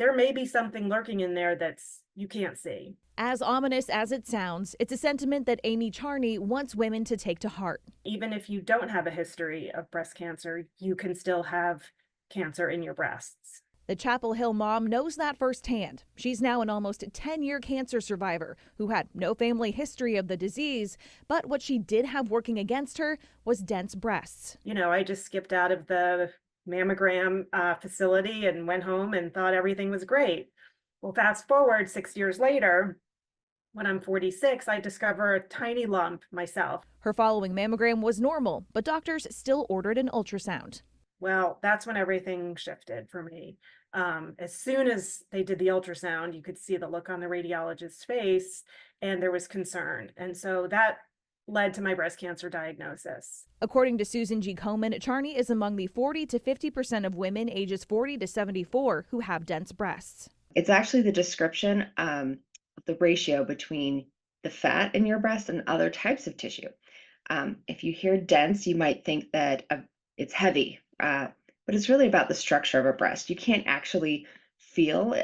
there may be something lurking in there that's you can't see. As ominous as it sounds, it's a sentiment that Amy Charney wants women to take to heart. Even if you don't have a history of breast cancer, you can still have cancer in your breasts. The Chapel Hill mom knows that firsthand. She's now an almost 10-year cancer survivor who had no family history of the disease, but what she did have working against her was dense breasts. I just skipped out of the mammogram facility and went home and thought everything was great. Well, fast forward 6 years later, when I'm 46, I discover a tiny lump myself. Her following mammogram was normal, but doctors still ordered an ultrasound. Well, that's when everything shifted for me. As soon as they did the ultrasound, you could see the look on the radiologist's face, and there was concern. And so that led to my breast cancer diagnosis. According to Susan G. Komen, Charney is among the 40 to 50% of women ages 40 to 74 who have dense breasts. It's actually the description of the ratio between the fat in your breast and other types of tissue. If you hear dense, you might think that it's heavy, but it's really about the structure of a breast. You can't actually feel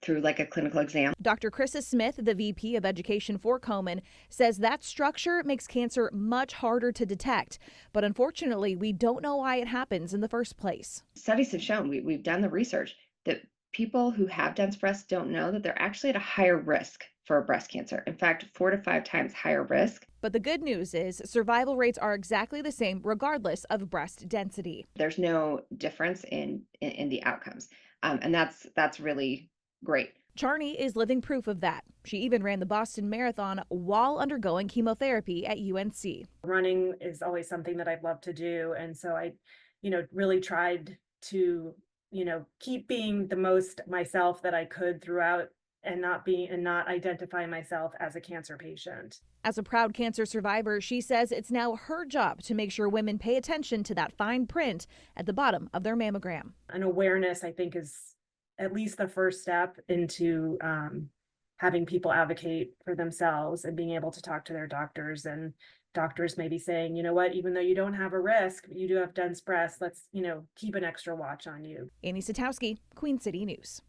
through like a clinical exam. Dr. Krissa Smith, the VP of Education for Komen, says that structure makes cancer much harder to detect. But unfortunately, we don't know why it happens in the first place. Studies have shown, we've done the research, that people who have dense breasts don't know that they're actually at a higher risk for breast cancer. In fact, 4 to 5 times higher risk. But the good news is survival rates are exactly the same regardless of breast density. There's no difference in the outcomes. And that's really great. Charney is living proof of that. She even ran the Boston Marathon while undergoing chemotherapy at UNC. Running is always something that I've loved to do. And so I, really tried to, keep being the most myself that I could throughout and not identify myself as a cancer patient. As a proud cancer survivor, she says it's now her job to make sure women pay attention to that fine print at the bottom of their mammogram. An awareness, I think, is at least the first step into having people advocate for themselves and being able to talk to their doctors, and doctors maybe saying, you know what, even though you don't have a risk, but you do have dense breasts, let's, keep an extra watch on you. Annie Satowski, Queen City News.